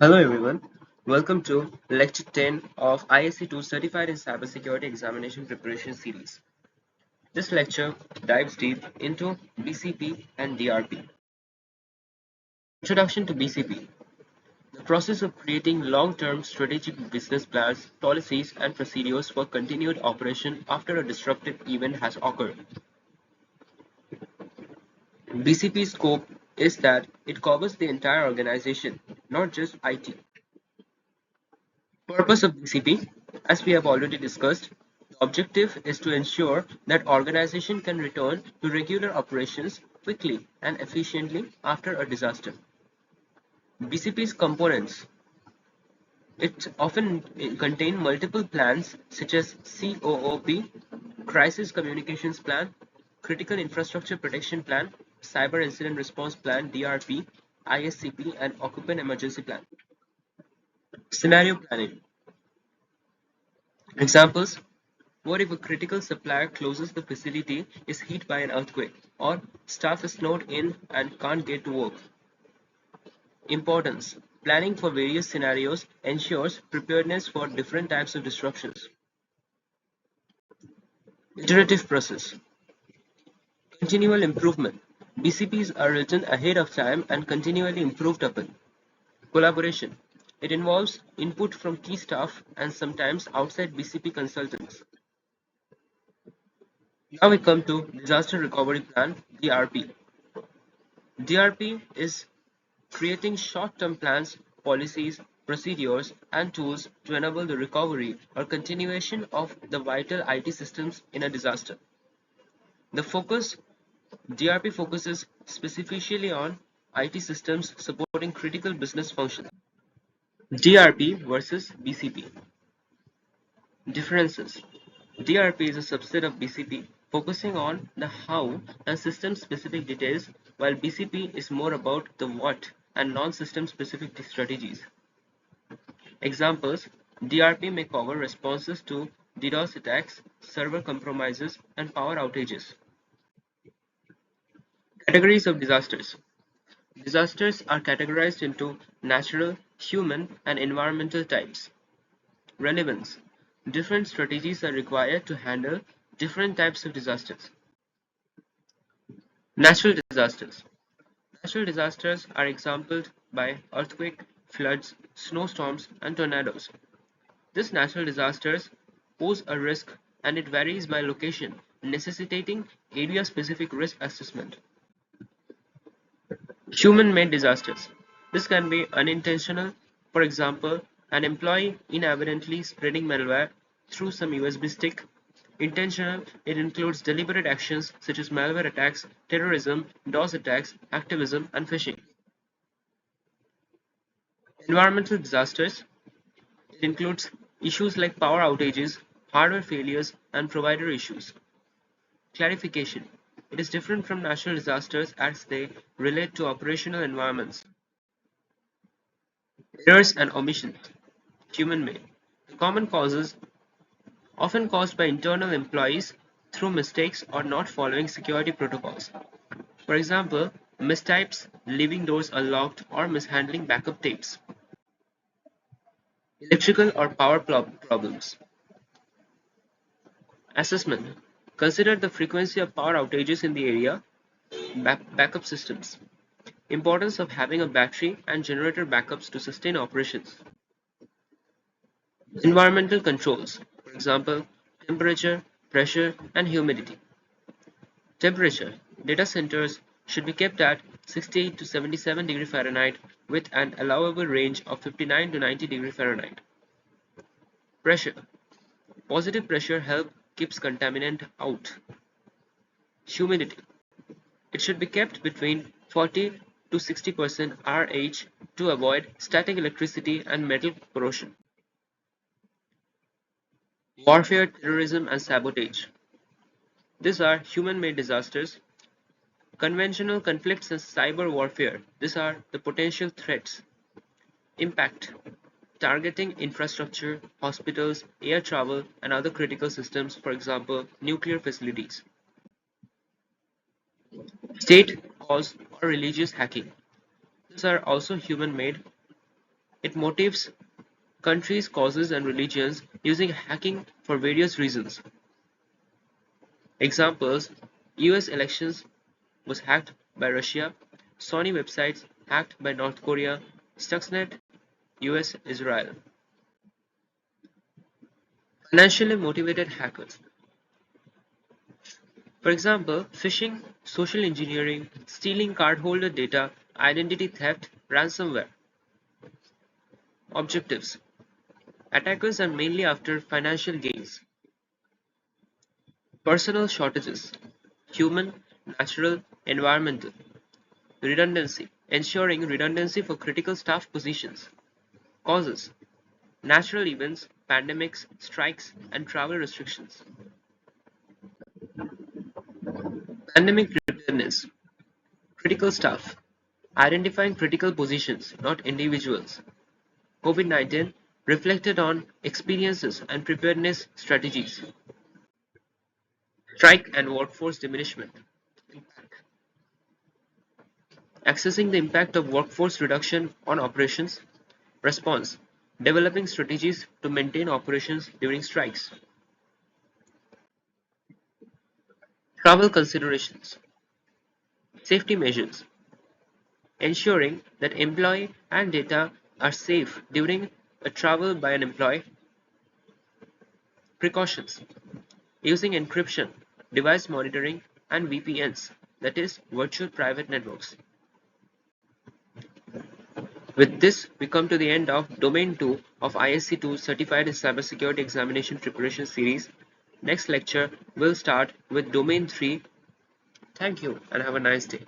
Hello everyone, welcome to Lecture 10 of ISC2 Certified in Cybersecurity Examination Preparation Series. This lecture dives deep into BCP and DRP. Introduction to BCP, the process of creating long-term strategic business plans, policies, and procedures for continued operation after a disruptive event has occurred. BCP's scope is that it covers the entire organization, not just IT. Purpose of BCP, as we have already discussed, the objective is to ensure that organization can return to regular operations quickly and efficiently after a disaster. BCP's components, it often contain multiple plans such as COOP, Crisis Communications Plan, Critical Infrastructure Protection Plan, Cyber Incident Response Plan DRP, ISCP, and Occupant Emergency Plan. Scenario planning. Examples: what if a critical supplier closes the facility, is hit by an earthquake, or staff is snowed in and can't get to work? Importance: planning for various scenarios ensures preparedness for different types of disruptions. Iterative process. Continual improvement. BCPs are written ahead of time and continually improved upon. Collaboration. It involves input from key staff and sometimes outside BCP consultants. Now we come to Disaster Recovery Plan (DRP). DRP is creating short-term plans, policies, procedures, and tools to enable the recovery or continuation of the vital IT systems in a disaster. The focus DRP focuses specifically on IT systems supporting critical business functions. DRP versus BCP. Differences. DRP is a subset of BCP, focusing on the how and system-specific details, while BCP is more about the what and non-system specific strategies. Examples: DRP may cover responses to DDoS attacks, server compromises, and power outages. Categories of disasters. Disasters are categorized into natural, human, and environmental types. Relevance. Different strategies are required to handle different types of disasters. Natural disasters. Natural disasters are exemplified by earthquake, floods, snowstorms, and tornadoes. These natural disasters pose a risk and it varies by location, necessitating area-specific risk assessment. Human-made disasters. This can be unintentional, for example, an employee inadvertently spreading malware through some USB stick. Intentional, it includes deliberate actions such as malware attacks, terrorism, DOS attacks, activism, and phishing. Environmental disasters, it includes issues like power outages, hardware failures, and provider issues. Clarification: it is different from natural disasters as they relate to operational environments. Errors and omissions. Human-made. The common causes often caused by internal employees through mistakes or not following security protocols. For example, mistypes, leaving doors unlocked, or mishandling backup tapes. Electrical or power problems. Assessment. Consider the frequency of power outages in the area. Backup systems. Importance of having a battery and generator backups to sustain operations. Environmental controls, for example, temperature, pressure, and humidity. Temperature: data centers should be kept at 68 to 77 degree Fahrenheit with an allowable range of 59 to 90 degree Fahrenheit. Pressure: positive pressure help keeps contaminant out. Humidity: it should be kept between 40 to 60% RH to avoid static electricity and metal corrosion. Warfare, terrorism, and sabotage. These are human-made disasters. Conventional conflicts and cyber warfare. These are the potential threats. Impact: targeting infrastructure, hospitals, air travel, and other critical systems, for example, nuclear facilities. State, cause, or religious hacking. These are also human-made. It motives countries, causes, and religions using hacking for various reasons. Examples: US elections was hacked by Russia, Sony websites hacked by North Korea, Stuxnet, US Israel. Financially motivated hackers. For example, phishing, social engineering, stealing cardholder data, identity theft, ransomware. Objectives. Attackers are mainly after financial gains, personnel shortages, human, natural, environmental, redundancy, ensuring redundancy for critical staff positions, causes, natural events, pandemics, strikes, and travel restrictions, pandemic preparedness, critical staff, identifying critical positions, not individuals. COVID-19 reflected on experiences and preparedness strategies, strike and workforce diminishment, assessing the impact of workforce reduction on operations, response, developing strategies to maintain operations during strikes, travel considerations, safety measures, ensuring that employee and data are safe during a travel by an employee, precautions, using encryption, device monitoring, and VPNs, that is, virtual private networks. With this, we come to the end of Domain 2 of ISC2 Certified in Cybersecurity Examination Preparation Series. Next lecture will start with Domain 3. Thank you and have a nice day.